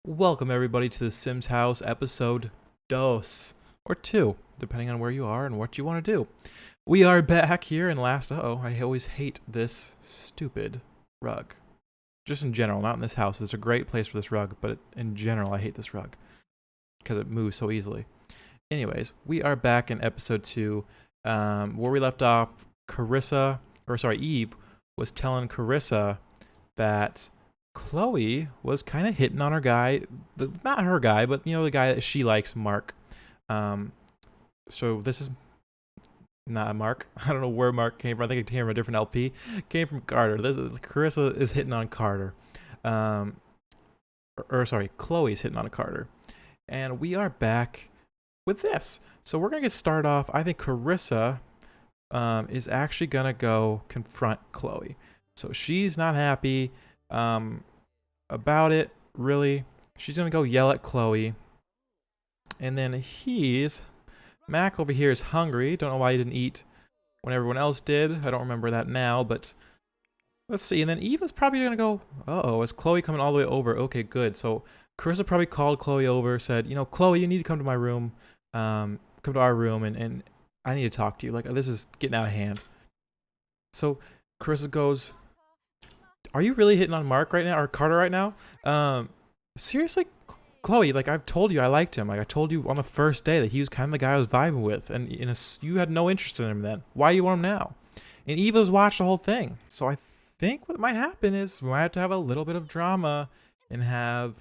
Welcome everybody to the SimsHouse episode dos or 2, depending on where you are and what you want to do. We are back here and last I always hate this stupid rug. Just in general, not in this house. It's a great place for this rug, but in general I hate this rug because it moves so easily. Anyways, we are back in episode 2, where we left off. Eve was telling Karissa that Chloe was kind of hitting on her guy, not her guy, but the guy that she likes, Mark. So this is not Mark. I don't know where Mark came from. I think it came from a different LP. It came from Carter. Karissa is hitting on Carter. Chloe's hitting on Carter, and we are back with this. So we're gonna get started off. I think Karissa is actually gonna go confront Chloe. So she's not happy about it, really. She's gonna go yell at Chloe, and then Mac over here is hungry. Don't know why he didn't eat when everyone else did. I don't remember that now, but let's see. And then Eva's probably gonna go, is Chloe coming all the way over? Okay, good. So Carissa probably called Chloe over, said, Chloe, you need to come to my room, come to our room, and I need to talk to you. Like, this is getting out of hand. So Carissa goes, are you really hitting on Mark right now, or Carter right now? Seriously, Chloe, like, I've told you I liked him. Like, I told you on the first day that he was kind of the guy I was vibing with, and you had no interest in him then. Why you want him now? And Eva's watched the whole thing. So I think what might happen is we might have to have a little bit of drama and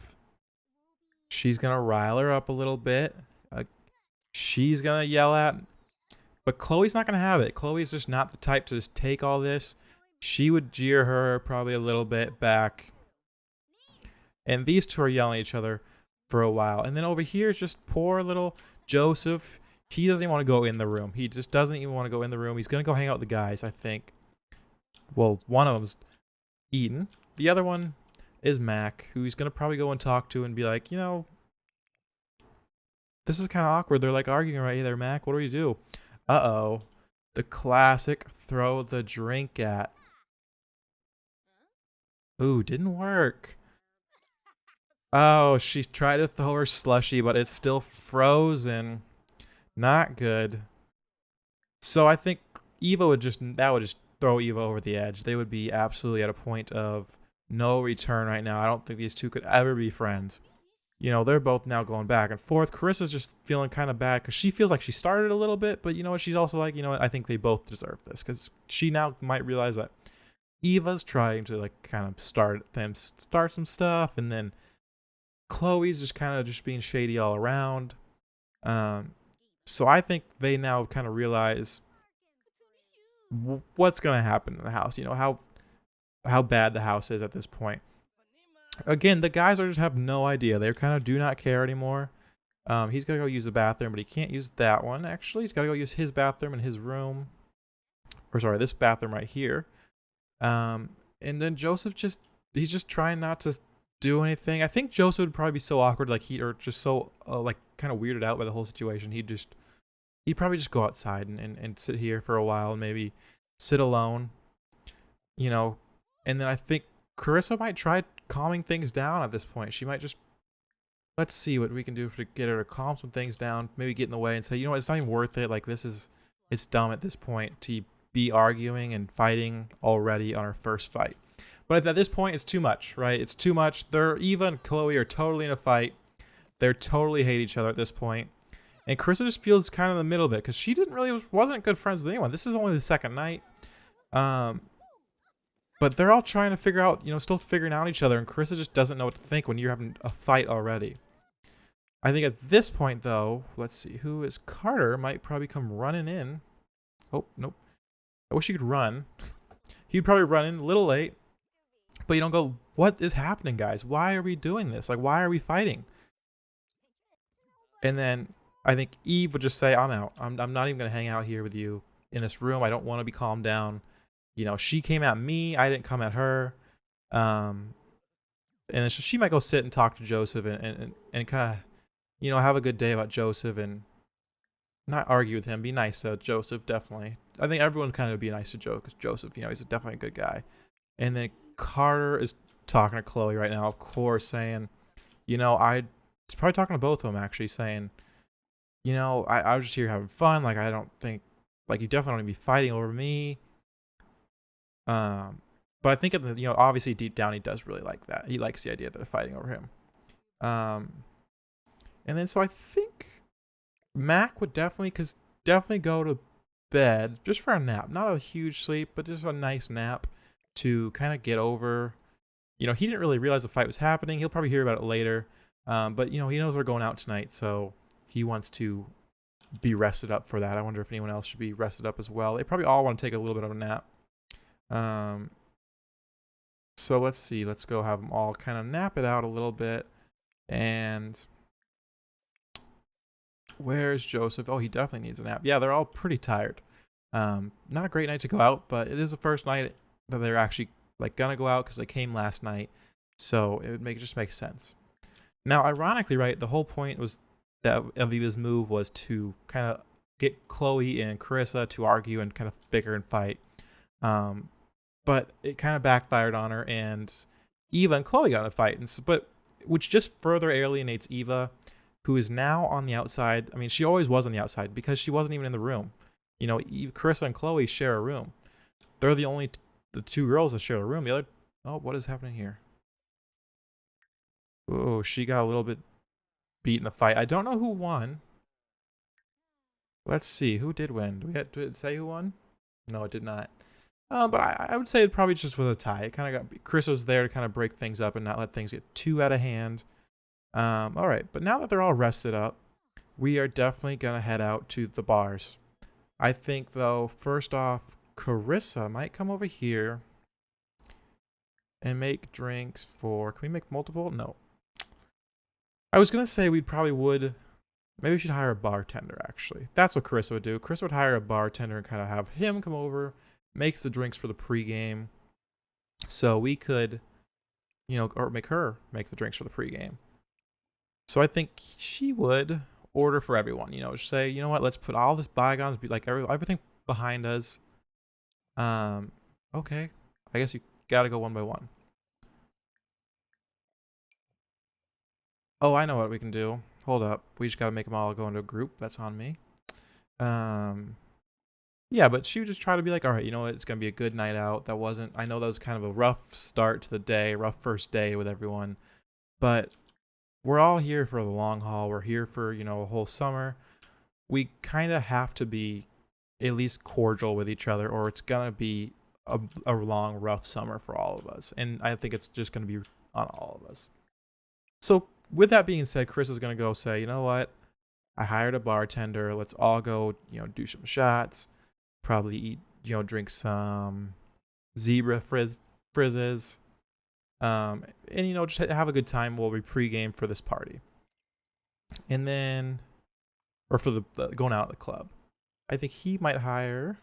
she's going to rile her up a little bit. She's going to yell at, but Chloe's not going to have it. Chloe's just not the type to just take all this. She would jeer her probably a little bit back. And these two are yelling at each other for a while. And then over here is just poor little Joseph. He doesn't even want to go in the room. He just doesn't even want to go in the room. He's going to go hang out with the guys, I think. Well, one of them's Eden. The other one is Mac, who he's going to probably go and talk to and be like, this is kind of awkward. They're like arguing right there, Mac. What do we do? Uh-oh. The classic throw the drink at. Ooh, didn't work. Oh, she tried to throw her slushy, but it's still frozen. Not good. So I think that would just throw Eva over the edge. They would be absolutely at a point of no return right now. I don't think these two could ever be friends. They're both now going back and forth. Carissa's just feeling kind of bad because she feels like she started a little bit, but she's also like, I think they both deserve this because she now might realize that Eva's trying to like kind of start some stuff, and then Chloe's just kind of just being shady all around. So I think they now kind of realize what's going to happen in the house. How bad the house is at this point. Again, the guys just have no idea. They kind of do not care anymore. He's got to go use the bathroom, but he can't use that one. Actually, he's got to go use his bathroom in his room. This bathroom right here. And then Joseph he's just trying not to do anything. I think Joseph would probably be so awkward, just so like kind of weirded out by the whole situation. He'd probably just go outside and sit here for a while and maybe sit alone. And then I think Carissa might try calming things down at this point. She might just, let's see what we can do to get her to calm some things down, maybe get in the way and say, it's not even worth it. Like, it's dumb at this point to be arguing and fighting already on our first fight. But at this point, it's too much, right? It's too much. Eva and Chloe are totally in a fight. They totally hate each other at this point. And Carissa just feels kind of in the middle of it because she wasn't good friends with anyone. This is only the second night. But they're all trying to figure out, still figuring out each other. And Carissa just doesn't know what to think when you're having a fight already. I think at this point, though, let's see. Who is Carter? Might probably come running in. Oh, nope. I wish he could run. He'd probably run in a little late. But you don't go, what is happening, guys? Why are we doing this? Like, why are we fighting? And then I think Eve would just say, I'm out. I'm not even going to hang out here with you in this room. I don't want to be calmed down. She came at me. I didn't come at her. And then she might go sit and talk to Joseph and kind of, have a good day about Joseph and not argue with him. Be nice to Joseph, definitely. I think everyone kind of be nice to Joseph. He's definitely a good guy. And then Carter is talking to Chloe right now, of course, saying, I was probably talking to both of them actually, saying, I was just here having fun. Like, I don't think, like, you definitely don't need to be fighting over me. But I think, obviously deep down, he does really like that. He likes the idea that they're fighting over him. And then so I think Mac would definitely go to bed just for a nap. Not a huge sleep, but just a nice nap to kind of get over. He didn't really realize the fight was happening. He'll probably hear about it later. But, he knows we're going out tonight, so he wants to be rested up for that. I wonder if anyone else should be rested up as well. They probably all want to take a little bit of a nap. So let's see. Let's go have them all kind of nap it out a little bit. And where's Joseph? Oh, he definitely needs a nap. Yeah, they're all pretty tired. Not a great night to go out, but it is the first night that they're actually gonna go out because they came last night. So it would just make sense. Now, ironically, right, the whole point was that Aviva's move was to kind of get Chloe and Carissa to argue and kind of bicker and fight. But it kind of backfired on her, and Eva and Chloe got in a fight, which just further alienates Eva, who is now on the outside. I mean, she always was on the outside because she wasn't even in the room. Carissa and Chloe share a room. They're the two girls that share a room. Oh, what is happening here? Oh, she got a little bit beat in the fight. I don't know who won. Let's see. Who did win? Did it say who won? No, it did not. But I would say it probably just was a tie. It kind of Chris was there to kind of break things up and not let things get too out of hand. All right, but now that they're all rested up, we are definitely going to head out to the bars. I think, though, first off, Karissa might come over here and make drinks for... Can we make multiple? No. I was going to say maybe we should hire a bartender, actually. That's what Karissa would do. Karissa would hire a bartender and kind of have him come over, makes the drinks for the pregame. So we could, or make her make the drinks for the pregame. So I think she would order for everyone, just say, you know what, let's put all this bygones, be like everything behind us. Okay. I guess you gotta go one by one. Oh, I know what we can do. Hold up. We just gotta make them all go into a group. That's on me. Yeah, but she would just try to be like, all right, it's going to be a good night out. I know that was kind of a rough start to the day, rough first day with everyone. But we're all here for the long haul. We're here for, a whole summer. We kind of have to be at least cordial with each other, or it's going to be a long, rough summer for all of us. And I think it's just going to be on all of us. So with that being said, Chris is going to go say, you know what? I hired a bartender. Let's all go, do some shots. Probably eat, drink some zebra frizzes. And, just have a good time while we pregame for this party. And then, or for the going out of the club. I think he might hire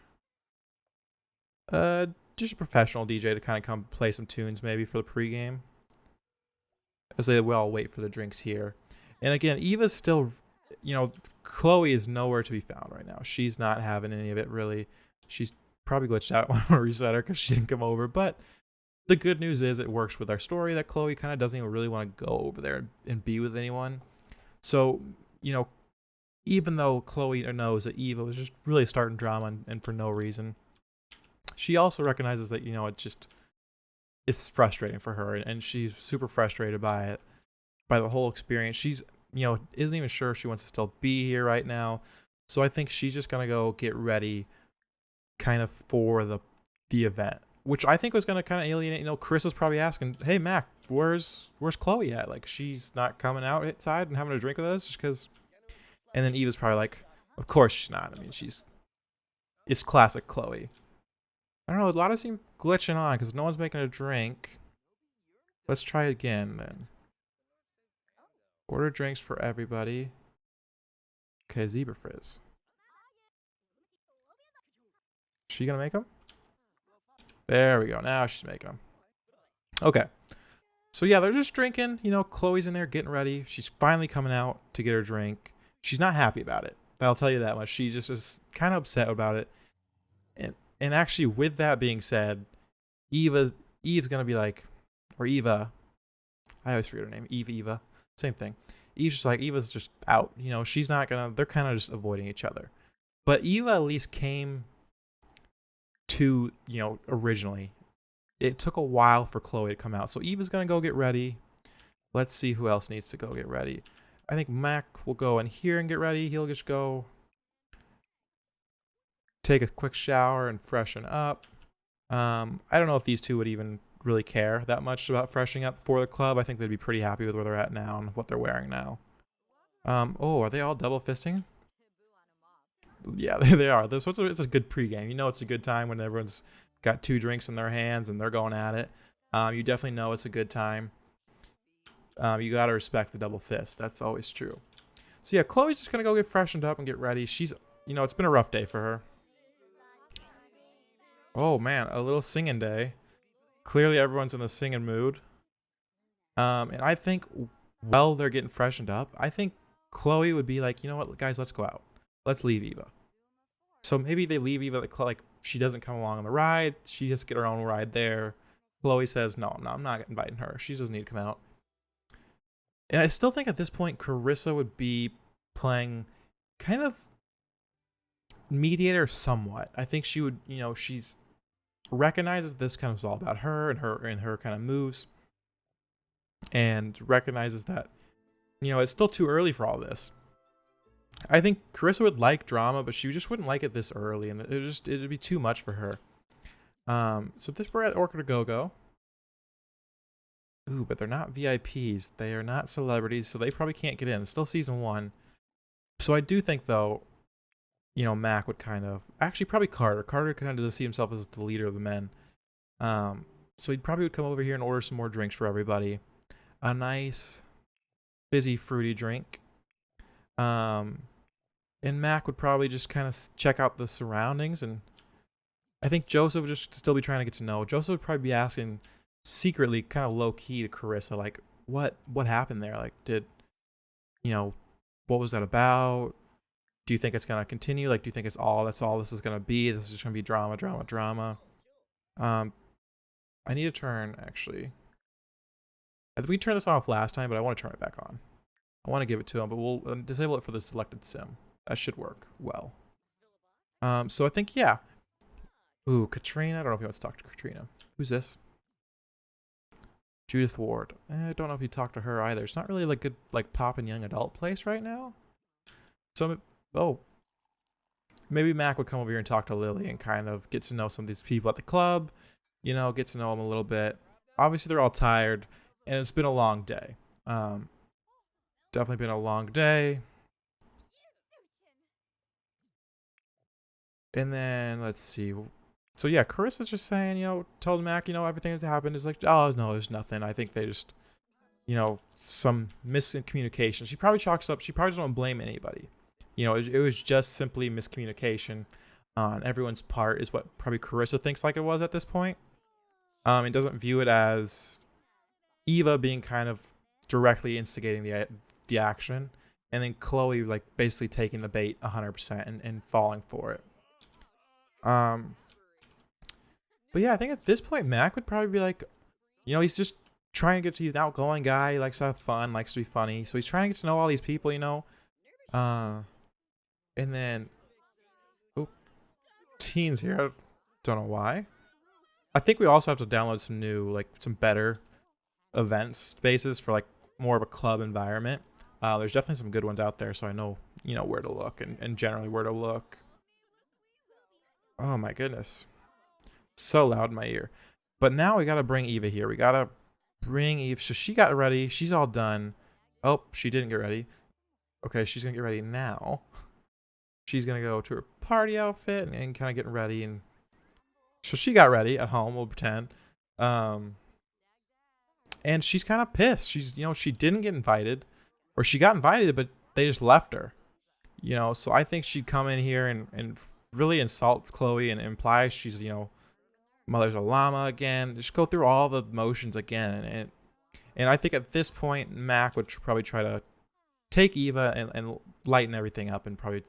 just a professional DJ to kind of come play some tunes maybe for the pregame. As they will wait for the drinks here. And again, Eva's still... Chloe is nowhere to be found right now. She's not having any of it, really. She's probably glitched out when we reset her because she didn't come over. But the good news is it works with our story that Chloe kind of doesn't even really want to go over there and be with anyone. So, even though Chloe knows that Eva was just really starting drama and for no reason, she also recognizes that, it's frustrating for her. And she's super frustrated by it, by the whole experience. She's isn't even sure if she wants to still be here right now. So I think she's just going to go get ready kind of for the event, which I think was going to kind of alienate, Chris is probably asking, hey, Mac, where's Chloe at? Like, she's not coming outside and having a drink with us just because. And then Eva's probably like, of course she's not. I mean, it's classic Chloe. I don't know. A lot of seem glitching on because no one's making a drink. Let's try again then. Order drinks for everybody. Okay, zebra frizz. She gonna make them? There we go. Now she's making them. Okay. So yeah, they're just drinking. Chloe's in there getting ready. She's finally coming out to get her drink. She's not happy about it. I'll tell you that much. She just is kind of upset about it. And actually, with that being said, Eve's gonna be like, or Eva. I always forget her name. Eva. Same thing. Eve's just like, Eva's just out. You know, she's not gonna. They're kind of just avoiding each other. But Eva at least came to, you know, originally. It took a while for Chloe to come out. So Eva's gonna go get ready. Let's see who else needs to go get ready. I think Mac will go in here and get ready. He'll just go take a quick shower and freshen up. I don't know if these two would even really care that much about freshening up for the club. I think they'd be pretty happy with where they're at now and what they're wearing now. Oh, are they all double fisting? Yeah, they are. It's a good pregame. You know it's a good time when everyone's got 2 drinks in their hands and they're going at it. You definitely know it's a good time. You got to respect the double fist. That's always true. So yeah, Chloe's just going to go get freshened up and get ready. She's, you know, it's been a rough day for her. Oh man, a little singing day. Clearly everyone's in a singing mood. And I think while they're getting freshened up, I think Chloe would be like, you know what, guys, let's go out. Let's leave Eva. So maybe they leave Eva, like she doesn't come along on the ride. She just get her own ride there. Chloe says, no, I'm not inviting her. She doesn't need to come out. And I still think at this point, Karissa would be playing kind of mediator somewhat. I think she would, you know, she's recognizes this kind of is all about her and her kind of moves, and recognizes that, you know, it's still too early for all this. I think Karissa would like drama, but she just wouldn't like it this early, and it'd be too much for her. So we're at Orchid Go-Go. Ooh, but they're not VIPs. They are not celebrities, so they probably can't get in. It's still season 1. So I do think, though, you know, Mac would kind of... Actually, probably Carter. Carter kind of does see himself as the leader of the men. So he probably would come over here and order some more drinks for everybody. A nice, fizzy, fruity drink. And Mac would probably just kind of check out the surroundings. And I think Joseph would just still be trying to get to know. Joseph would probably be asking secretly, kind of low-key to Karissa, like, what happened there? Like, you know, what was that about? Do you think it's going to continue? Like, do you think that's all this is going to be? This is just going to be drama, drama, drama. I need to turn, actually. I think we turned this off last time, but I want to turn it back on. I want to give it to him, but we'll disable it for the selected sim. That should work well. So I think, yeah. Ooh, Katrina. I don't know if he wants to talk to Katrina. Who's this? Judith Ward. I don't know if you talk to her either. It's not really like good, like pop and young adult place right now. So, oh, maybe Mac would come over here and talk to Lily and kind of get to know some of these people at the club. You know, get to know them a little bit. Obviously, they're all tired, and it's been a long day. Definitely been a long day. And then let's see. So yeah, Carissa's just saying, you know, told Mac, you know, everything that happened is like, oh no, there's nothing. I think they just, you know, some miscommunication. She probably chalks up. She probably doesn't want to blame anybody. You know, it was just simply miscommunication on everyone's part, is what probably Karissa thinks like it was at this point. It doesn't view it as Eva being kind of directly instigating the action, and then Chloe like basically taking the bait 100% and falling for it. But yeah, I think at this point Mac would probably be like, you know, he's just trying to he's an outgoing guy. He likes to have fun, likes to be funny. So he's trying to get to know all these people, you know. And then, oh, teens here. I don't know why. I think we also have to download some new, like some better event spaces for like more of a club environment. There's definitely some good ones out there, so I know, you know, where to look and generally where to look. Oh my goodness. So loud in my ear. But now we gotta bring Eva here. We gotta bring Eve. So she got ready. She's all done. Oh, she didn't get ready. Okay, she's gonna get ready now. She's gonna go to her party outfit and kind of getting ready. And so she got ready at home. We'll pretend. And she's kind of pissed. She's, you know, she didn't get invited, or she got invited, but they just left her. You know, so I think she'd come in here and really insult Chloe and imply she's, you know, mother's a llama again. Just go through all the motions again. And I think at this point, Mac would probably try to take Eva and lighten everything up and probably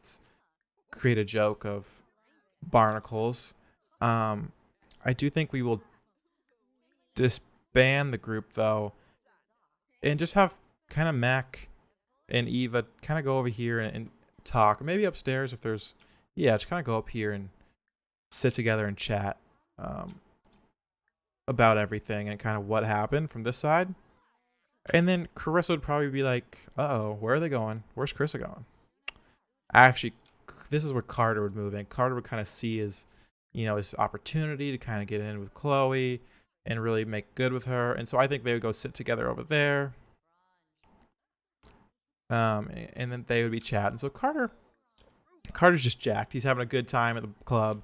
create a joke of barnacles. I do think we will disband the group, though, and just have kind of Mac and Eva kind of go over here and talk. Maybe upstairs if there's, yeah, just kind of go up here and sit together and chat about everything and kind of what happened from this side. And then Carissa would probably be like, uh-oh, where are they going? Where's Carissa going? Actually, this is where Carter would move in. Carter would kind of see his, his opportunity to kind of get in with Chloe and really make good with her. And so I think they would go sit together over there. And then they would be chatting. So Carter's just jacked. He's having a good time at the club.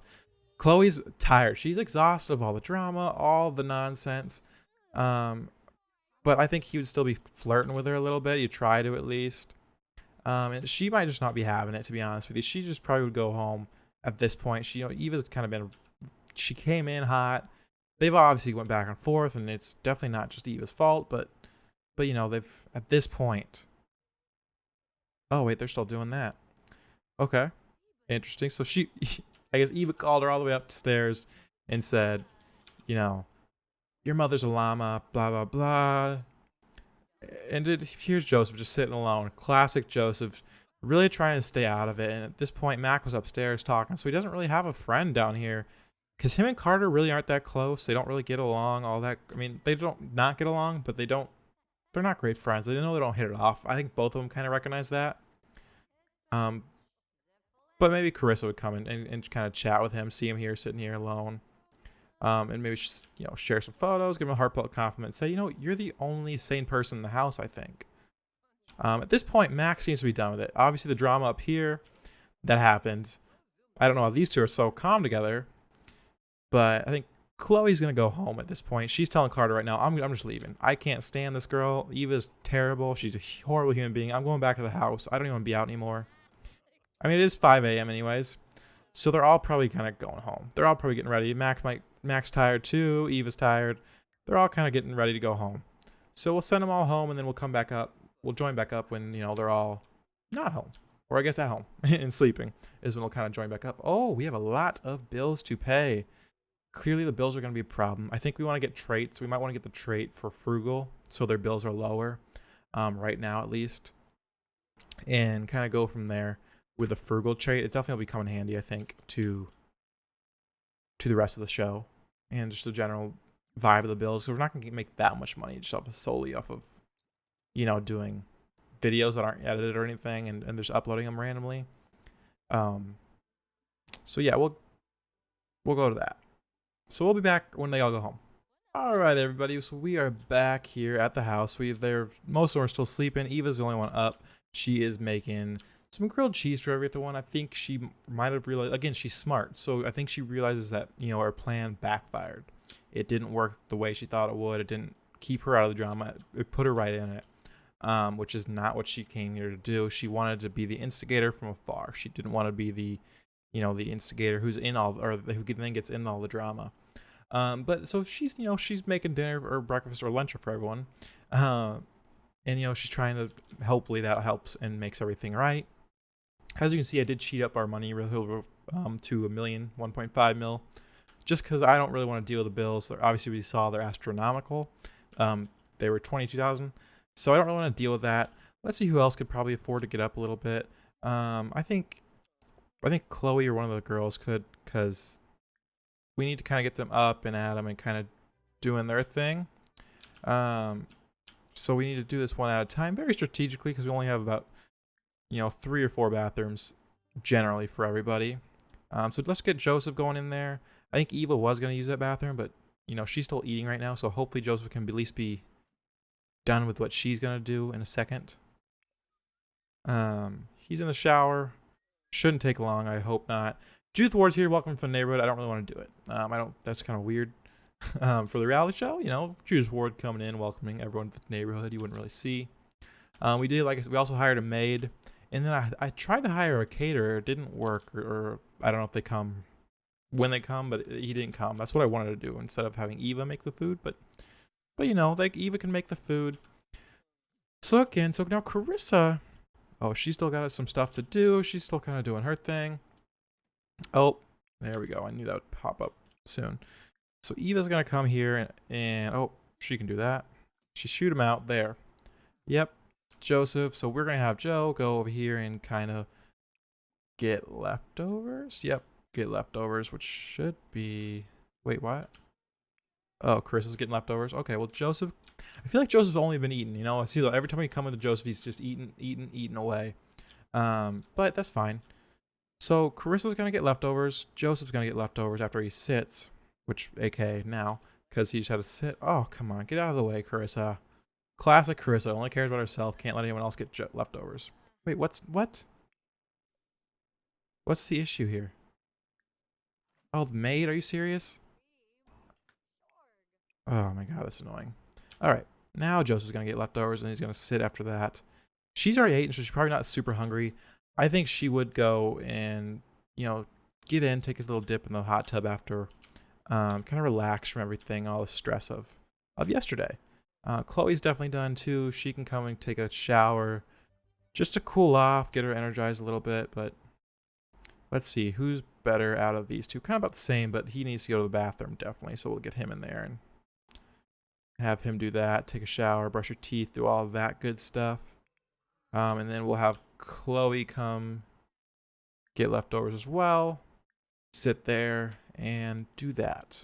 Chloe's tired. She's exhausted of all the drama, all the nonsense. But I think he would still be flirting with her a little bit. You try to at least. And she might just not be having it, to be honest with you. She just probably would go home at this point. She, Eva's kind of been, she came in hot. They've obviously went back and forth, and it's definitely not just Eva's fault, but they've, at this point. Oh, wait, they're still doing that. Okay. Interesting. So I guess Eva called her all the way upstairs and said, your mother's a llama, blah, blah, blah. And here's Joseph just sitting alone. Classic Joseph, really trying to stay out of it. And at this point, Mac was upstairs talking, so he doesn't really have a friend down here. Because him and Carter really aren't that close. They don't really get along all that. I mean, they don't not get along, but they're not great friends. They know they don't hit it off. I think both of them kind of recognize that. But maybe Carissa would come and kind of chat with him, see him here, sitting here alone. And maybe just, share some photos, give him a heartfelt compliment, say, you're the only sane person in the house, I think. At this point, Max seems to be done with it. Obviously, the drama up here, that happened. I don't know how these two are so calm together, but I think Chloe's going to go home at this point. She's telling Carter right now, I'm just leaving. I can't stand this girl. Eva's terrible. She's a horrible human being. I'm going back to the house. I don't even want to be out anymore. I mean, it is 5 a.m. anyways, so they're all probably kind of going home. They're all probably getting ready. Mac's tired too. Eva's tired. They're all kind of getting ready to go home. So we'll send them all home, and then we'll come back up. We'll join back up when, they're all not home. Or I guess at home and sleeping is when we'll kind of join back up. Oh, we have a lot of bills to pay. Clearly the bills are going to be a problem. I think we want to get traits. We might want to get the trait for frugal so their bills are lower right now at least. And kind of go from there with the frugal trait. It definitely will become handy, I think, to the rest of the show and just the general vibe of the bills. So we're not going to make that much money just solely off of, doing videos that aren't edited or anything and just uploading them randomly. So yeah, we'll go to that. So we'll be back when they all go home. All right, everybody. So we are back here at the house. Most of them are still sleeping. Eva's the only one up. She is making some grilled cheese for everyone. I think she might have realized, again, she's smart. So I think she realizes that, our plan backfired. It didn't work the way she thought it would. It didn't keep her out of the drama. It put her right in it, which is not what she came here to do. She wanted to be the instigator from afar. She didn't want to be the instigator who's in all, or who then gets in all the drama. But so she's making dinner or breakfast or lunch for everyone. And, she's trying to, hopefully that helps and makes everything right. As you can see, I did cheat up our money to $1.5 million, just because I don't really want to deal with the bills. Obviously, we saw they're astronomical. They were $22,000, so I don't really want to deal with that. Let's see who else could probably afford to get up a little bit. I think Chloe or one of the girls could, because we need to kind of get them up and at them and kind of doing their thing. So we need to do this one at a time, very strategically, because we only have about 3 or 4 bathrooms generally for everybody. So let's get Joseph going in there. I think Eva was going to use that bathroom, but she's still eating right now, so hopefully Joseph can at least be done with what she's going to do in a second. He's in the shower. Shouldn't take long, I hope not. Judith Ward's here. Welcome from the neighborhood. I don't really want to do it. That's kind of weird. For the reality show, Judith Ward coming in, welcoming everyone to the neighborhood. You wouldn't really see. We also hired a maid, and then I tried to hire a caterer. It didn't work, or I don't know if they come when they come, but he didn't come. That's what I wanted to do instead of having Eva make the food. But Eva can make the food. So now Karissa, she's still got some stuff to do. She's still kind of doing her thing. Oh, there we go. I knew that would pop up soon. So Eva's gonna come here and she can do that. She shoot him out there. Yep. Joseph. So we're going to have Joe go over here and kind of get leftovers. Yep, get leftovers, which should be... Wait, what? Oh, Carissa's getting leftovers. Okay, well, Joseph... I feel like Joseph's only been eating, you know? I see that every time we come into Joseph, he's just eating away. But that's fine. So Carissa's going to get leftovers. Joseph's going to get leftovers after he sits, which, aka now, because he just had to sit. Oh, come on. Get out of the way, Carissa. Classic Carissa. Only cares about herself. Can't let anyone else get leftovers. Wait, what? What's the issue here? Oh, the maid? Are you serious? Oh my god, that's annoying. Alright, now Joseph's going to get leftovers and he's going to sit after that. She's already eaten, so she's probably not super hungry. I think she would go and, you know, get in, take a little dip in the hot tub after, kind of relax from everything, all the stress of yesterday. Chloe's definitely done too. She can come and take a shower just to cool off, get her energized a little bit, but let's see, who's better out of these two? Kind of about the same, but he needs to go to the bathroom, definitely, so we'll get him in there and have him do that, take a shower, brush your teeth, do all of that good stuff. And then we'll have Chloe come get leftovers as well, sit there and do that.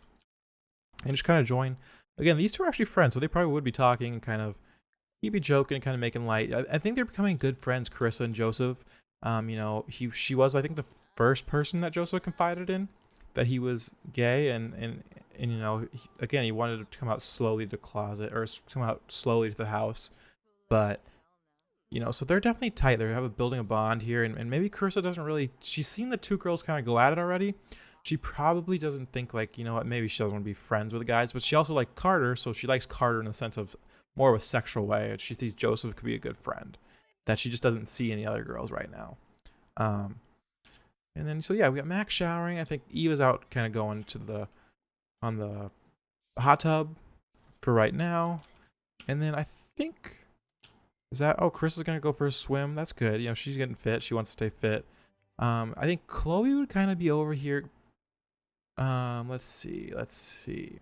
And just kind of join. Again, these two are actually friends, so they probably would be talking and kind of, he'd be joking, kind of making light. I think they're becoming good friends, Carissa and Joseph. You know, she was, I think, the first person that Joseph confided in that he was gay, and you know, again, he wanted to come out slowly to the closet, or come out slowly to the house, but you know, so they're definitely tight. They have building a bond here, and maybe Carissa doesn't really, she's seen the two girls kind of go at it already. She probably doesn't think, like, you know what, maybe she doesn't want to be friends with the guys, but she also likes Carter, so she likes Carter in the sense of more of a sexual way, and she thinks Joseph could be a good friend that she just doesn't see in the other girls right now. And then, so yeah, we got Max showering. I think Eva's out kind of going to on the hot tub for right now. And then I think, oh, Chris is going to go for a swim. That's good. You know, she's getting fit. She wants to stay fit. I think Chloe would kind of be over here. Let's see.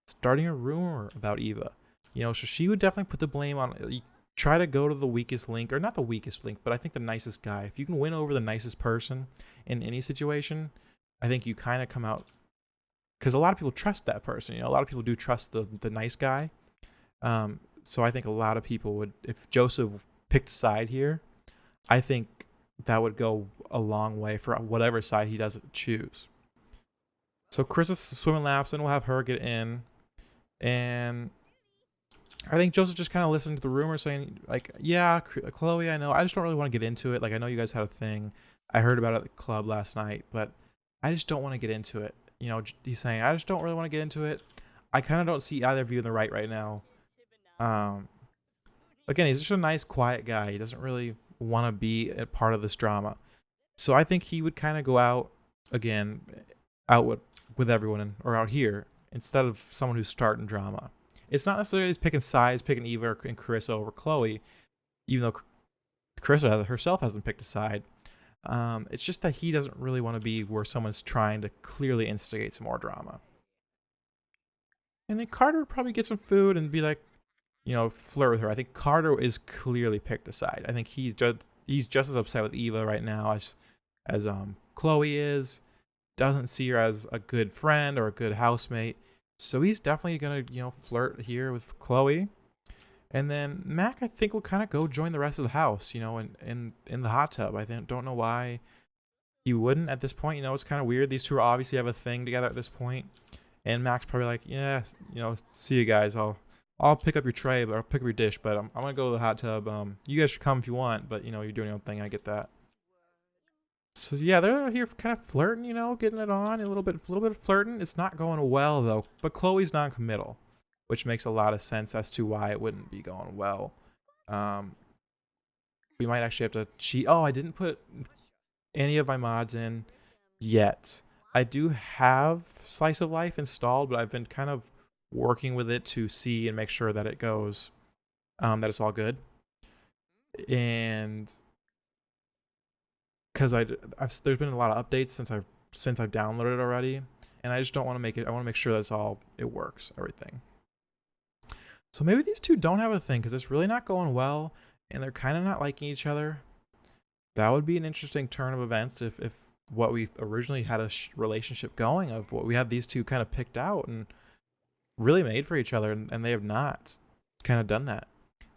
Starting a rumor about Eva. You know, so she would definitely put the blame on, try to go to the weakest link, or not the weakest link, but I think the nicest guy. If you can win over the nicest person in any situation, I think you kind of come out, because a lot of people trust that person. You know, a lot of people do trust the nice guy. So I think a lot of people would, if Joseph picked a side here, I think that would go a long way for whatever side he doesn't choose. So Carissa's swimming laps, and we'll have her get in. And I think Joseph just kind of listened to the rumor saying, like, yeah, Chloe, I know. I just don't really want to get into it. Like, I know you guys had a thing. I heard about it at the club last night, but I just don't want to get into it. You know, he's saying, I just don't really want to get into it. I kind of don't see either of you in the right now. Again, he's just a nice, quiet guy. He doesn't really want to be a part of this drama. So I think he would kind of go out, again, out with everyone, or out here, instead of someone who's starting drama. It's not necessarily picking sides, picking Eva and Carissa over Chloe, even though Carissa herself hasn't picked a side. It's just that he doesn't really want to be where someone's trying to clearly instigate some more drama. And then Carter would probably get some food and be like, you know, flirt with her. I think Carter is clearly picked a side. I think he's just as upset with Eva right now as Chloe is. Doesn't see her as a good friend or a good housemate. So he's definitely going to, you know, flirt here with Chloe. And then Mac, I think, will kind of go join the rest of the house, you know, in the hot tub. I don't know why he wouldn't at this point. You know, it's kind of weird. These two obviously have a thing together at this point. And Mac's probably like, yeah, you know, see you guys. I'll pick up your tray, but I'll pick up your dish. But I'm going to go to the hot tub. You guys should come if you want. But, you know, you're doing your own thing. I get that. So yeah, they're here kind of flirting, you know, getting it on, a little bit of flirting. It's not going well though, but Chloe's non-committal, which makes a lot of sense as to why it wouldn't be going well. We might actually have to cheat. Oh, I didn't put any of my mods in yet. I do have Slice of Life installed, but I've been kind of working with it to see and make sure that it goes, that it's all good. And because there's been a lot of updates since I've downloaded it already, and I just don't want to make it. I want to make sure that it works, everything. So maybe these two don't have a thing because it's really not going well. and they're kind of not liking each other. That would be an interesting turn of events if what we originally had a relationship going of what we had these two kind of picked out and really made for each other, and they have not kind of done that.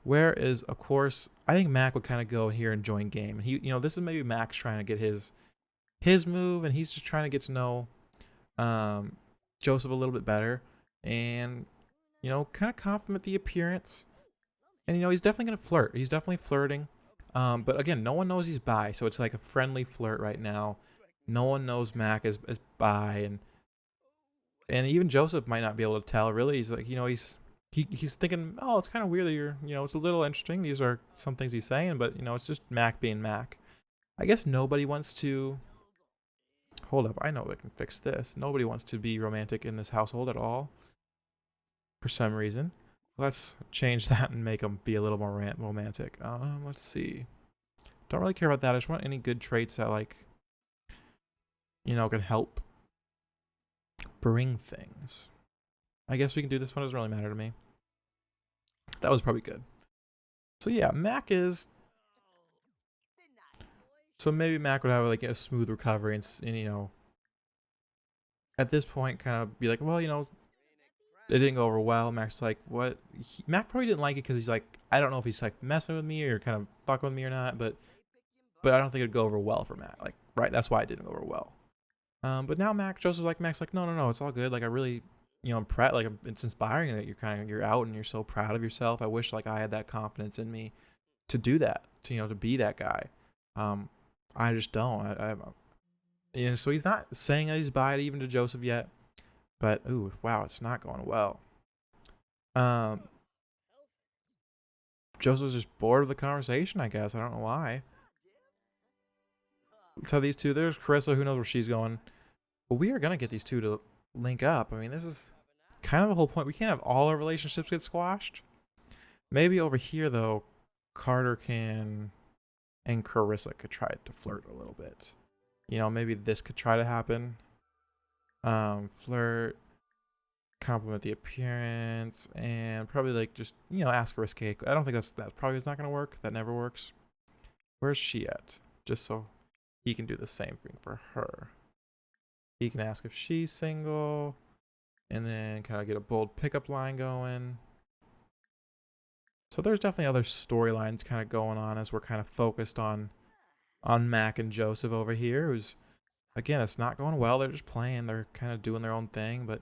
Whereas, of course, I think Mac would kind of go here and join game. And he, this is maybe Mac's trying to get his move, and he's just trying to get to know Joseph a little bit better, and kind of compliment the appearance. And he's definitely gonna flirt. He's definitely flirting. But again, no one knows he's bi, so it's like a friendly flirt right now. No one knows Mac is bi, and even Joseph might not be able to tell. Really, he's like, he's thinking, oh, it's kind of weird that you're, it's a little interesting. These are some things he's saying, but it's just Mac being Mac. I guess nobody wants to. Hold up, I know I can fix this. Nobody wants to be romantic in this household at all, for some reason. Let's change that and make them be a little more romantic. Let's see. Don't really care about that. I just want any good traits that, like, can help bring things. I guess we can do this one. Doesn't really matter to me. That was probably good. So yeah, Mac is. So maybe Mac would have like a smooth recovery and at this point kind of be like, well, it didn't go over well. Mac's like, what? Mac probably didn't like it because he's like, I don't know if he's like messing with me or kind of fucking with me or not, but I don't think it'd go over well for Mac. Like, right? That's why it didn't go over well. But now Mac's like, no, it's all good. Like, I really, I'm proud. Like, it's inspiring that you're out and you're so proud of yourself. I wish like I had that confidence in me to do that, to be that guy. I just don't. So he's not saying that he's bi even to Joseph yet. But, ooh, wow, it's not going well. Joseph's just bored of the conversation, I guess. I don't know why. Let's have these two. There's Karissa. Who knows where she's going. But we are going to get these two to link up. I mean, this is kind of the whole point. We can't have all our relationships get squashed. Maybe over here, though, Carter can and Karissa could try to flirt a little bit. Maybe this could try to happen. Flirt, compliment the appearance, and probably like just ask a risque. I don't think that probably is not gonna work. That never works. Where's she at? Just so he can do the same thing for her. He can ask if she's single, and then kind of get a bold pickup line going. So there's definitely other storylines kind of going on as we're kind of focused on Mac and Joseph over here, who's. Again, it's not going well. They're just playing. They're kind of doing their own thing, but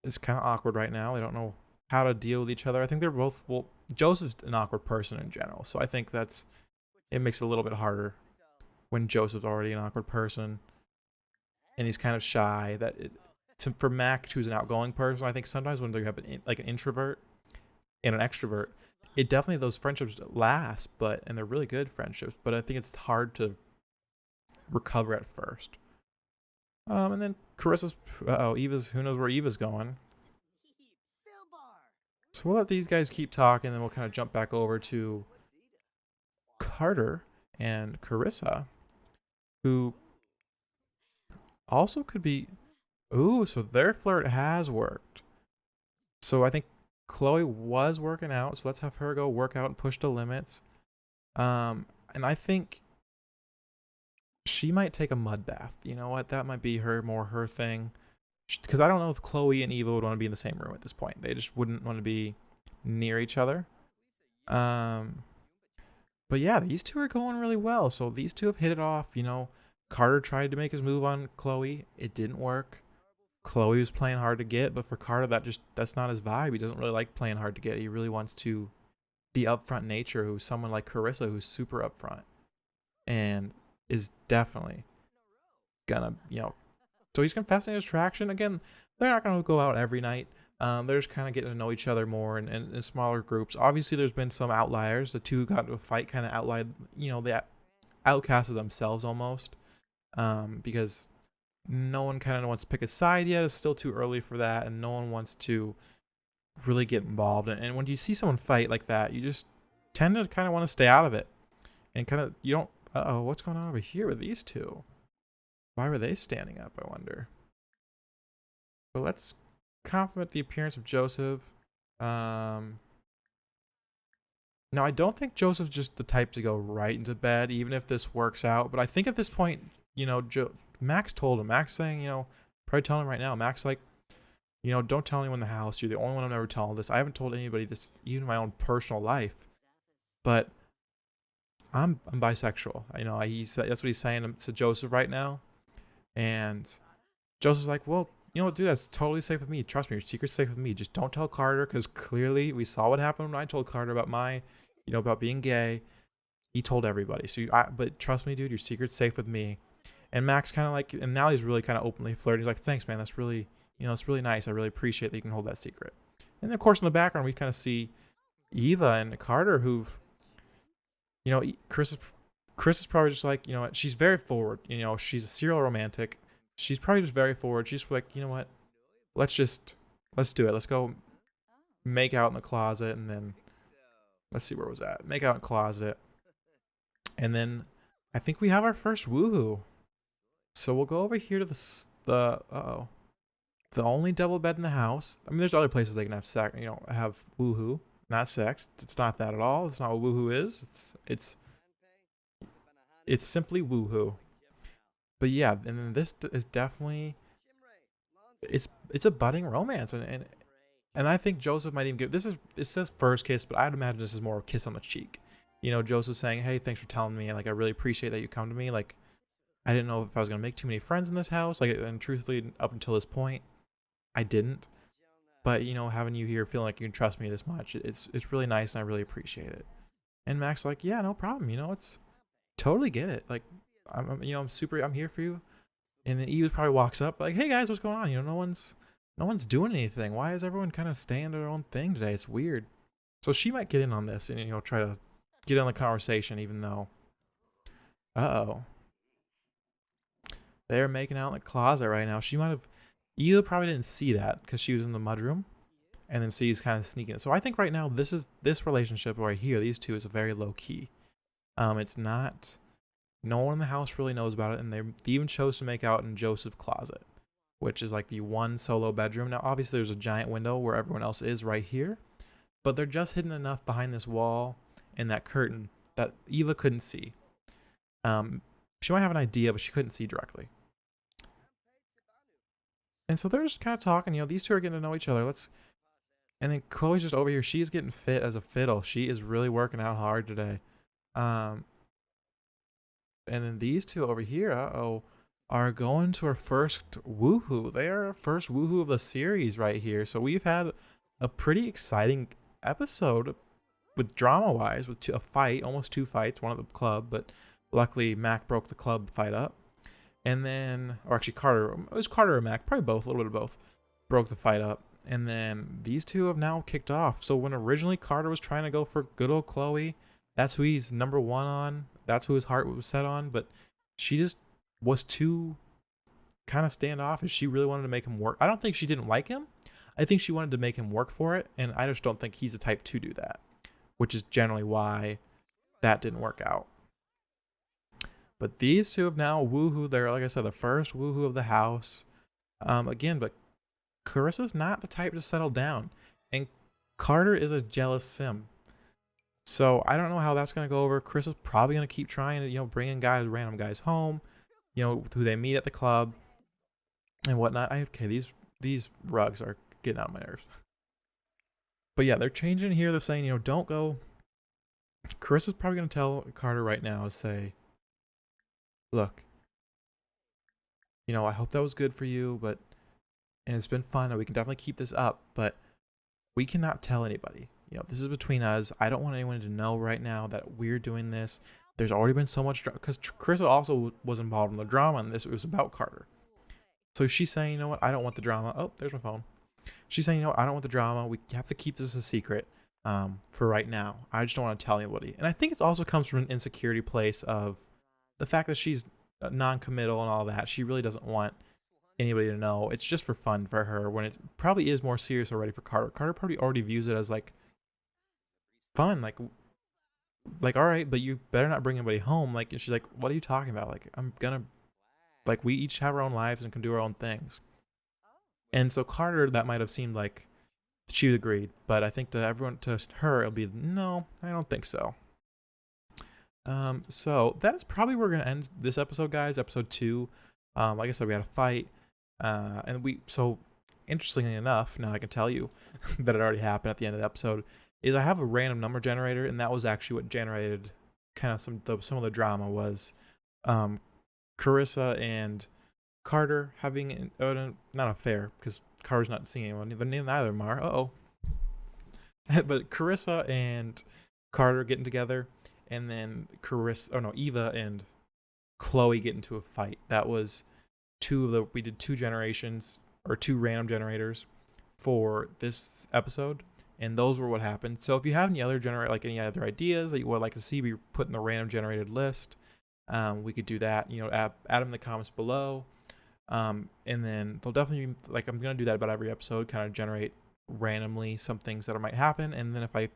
it's kind of awkward right now. They don't know how to deal with each other. I think they're both. Well, Joseph's an awkward person in general, so I think it makes it a little bit harder when Joseph's already an awkward person and he's kind of shy. For Mac, who's an outgoing person, I think sometimes when you have an introvert and an extrovert, it definitely those friendships last, and they're really good friendships. But I think it's hard to recover at first. And then Carissa's Eva's, who knows where Eva's going. So we'll let these guys keep talking, and then we'll kind of jump back over to Carter and Karissa, who also could be. Ooh, so their flirt has worked. So I think Chloe was working out, so let's have her go work out and push the limits. And I think she might take a mud bath. You know what? That might be her thing. Because I don't know if Chloe and Eva would want to be in the same room at this point. They just wouldn't want to be near each other. But yeah, these two are going really well. So these two have hit it off. Carter tried to make his move on Chloe. It didn't work. Chloe was playing hard to get, but for Carter, that's not his vibe. He doesn't really like playing hard to get. He really wants to be upfront nature, who's someone like Karissa, who's super upfront. And is definitely gonna, so he's confessing his attraction. Again, they're not gonna go out every night. They're just kind of getting to know each other more in smaller groups. Obviously, there's been some outliers. The two who got into a fight kind of they outcasted themselves almost, because no one kind of wants to pick a side yet. It's still too early for that, and no one wants to really get involved. And when you see someone fight like that, you just tend to kind of want to stay out of it, and kind of you don't. What's going on over here with these two? Why were they standing up, I wonder? But let's compliment the appearance of Joseph. Now, I don't think Joseph's just the type to go right into bed, even if this works out. But I think at this point, Max told him. Max saying, probably telling him right now. Max like, don't tell anyone in the house. You're the only one I'm ever telling this. I haven't told anybody this, even in my own personal life. But I'm bisexual. He said that's what he's saying to Joseph right now. And Joseph's like, well, dude, that's totally safe with me. Trust me, your secret's safe with me. Just don't tell Carter, because clearly we saw what happened when I told Carter about about being gay. He told everybody. But trust me, dude, your secret's safe with me. And Max kind of like, and now he's really kind of openly flirting. He's like, thanks, man. That's really, it's really nice. I really appreciate that you can hold that secret. And then, of course, in the background, we kind of see Eva and Carter, who've, Chris is probably just like, she's very forward. She's a serial romantic. She's probably just very forward. She's like, you know what? Let's do it. Let's go make out in the closet, and then let's see where it was at. Make out in the closet. And then I think we have our first woohoo. So we'll go over here to the only double bed in the house. I mean, there's other places they can have sex, have woohoo, not sex. It's not that at all. It's not what woohoo is. It's simply woohoo. But yeah, and then this is definitely it's a budding romance, and I think Joseph might even give it says first kiss, but I'd imagine this is more a kiss on the cheek. Joseph saying, "Hey, thanks for telling me. Like, I really appreciate that you come to me. Like, I didn't know if I was gonna make too many friends in this house. Like, and truthfully, up until this point, I didn't. But having you here, feeling like you can trust me this much, it's really nice, and I really appreciate it." And Mac's like, "Yeah, no problem. It's totally get it. Like, I'm here for you." And then Eve probably walks up like, "Hey guys, what's going on? No one's doing anything. Why is everyone kind of staying to their own thing today? It's weird." So she might get in on this and try to get on the conversation, even though, they're making out in the closet right now. Eva probably didn't see that because she was in the mudroom, and then she's kind of sneaking it. So I think right now this relationship right here, these two, is very low key. It's not. No one in the house really knows about it, and they even chose to make out in Joseph's closet, which is like the one solo bedroom. Now, obviously, there's a giant window where everyone else is right here, but they're just hidden enough behind this wall and that curtain that Eva couldn't see. She might have an idea, but she couldn't see directly. And so they're just kind of talking. These two are getting to know each other. And then Chloe's just over here. She's getting fit as a fiddle. She is really working out hard today. And then these two over here, are going to our first woohoo. They are our first woohoo of the series right here. So we've had a pretty exciting episode with drama-wise, with a fight, almost two fights, one at the club, but luckily Mac broke the club fight up. And then, or actually it was Carter or Mac, probably both, a little bit of both, broke the fight up. And then these two have now kicked off. So when originally Carter was trying to go for good old Chloe, that's who he's number one on. That's who his heart was set on, but she just was too kind of standoffish. She really wanted to make him work. I don't think she didn't like him. I think she wanted to make him work for it, and I just don't think he's the type to do that, which is generally why that didn't work out. But these two have now woohoo. They're, like I said, the first woohoo of the house. Again, but Carissa's not the type to settle down, and Carter is a jealous sim. So I don't know how that's going to go over. Chris is probably going to keep trying to, bring in random guys home, who they meet at the club and whatnot. These rugs are getting out of my nerves. But yeah, they're changing here. They're saying, don't go. Chris is probably going to tell Carter right now, say, look, I hope that was good for you, and it's been fun, and we can definitely keep this up, but we cannot tell anybody. This is between us. I don't want anyone to know right now that we're doing this. There's already been so much drama, because Carissa also was involved in the drama in this. It was about Carter. So she's saying, you know what? I don't want the drama. Oh, there's my phone. She's saying, I don't want the drama. We have to keep this a secret for right now. I just don't want to tell anybody. And I think it also comes from an insecurity place of the fact that she's non-committal and all that. She really doesn't want anybody to know. It's just for fun for her, when it probably is more serious already for Carter. Carter probably already views it as like fun, like all right, but you better not bring anybody home. Like, and she's like, what are you talking about? Like, we each have our own lives and can do our own things. And so Carter, that might have seemed like she agreed. But I think to her, it'll be, no, I don't think so. So that is probably where we're gonna end this episode, guys. Episode 2. Like I said, we had a fight, so interestingly enough, now I can tell you that it already happened at the end of the episode. Is I have a random number generator, and that was actually what generated kind of some of the drama was, Karissa and Carter having not an affair, because Carter's not seeing anyone. Neither of them are. But Karissa and Carter getting together, and then Eva and Chloe get into a fight. That was we did 2 generations, or 2 random generators for this episode, and those were what happened. So if you have any other any other ideas that you would like to see be put in the random generated list, we could do that. Add them in the comments below. And then they'll definitely be, like, I'm gonna do that about every episode, kind of generate randomly some things that might happen, and then if I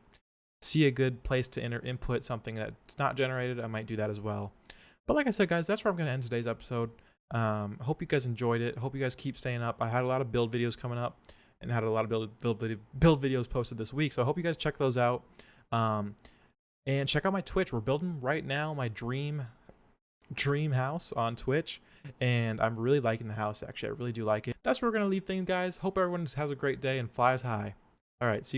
see a good place to input something that's not generated, I might do that as well. But like I said, guys, that's where I'm gonna end today's episode. Hope you guys enjoyed it. Hope you guys keep staying up. I had a lot of build videos coming up, and had a lot of build videos posted this week, so I hope you guys check those out. And check out my Twitch. We're building right now my dream house on Twitch, and I'm really liking the house. Actually, I really do like it. That's where we're gonna leave things, guys. Hope everyone has a great day and flies high. All right, see you guys.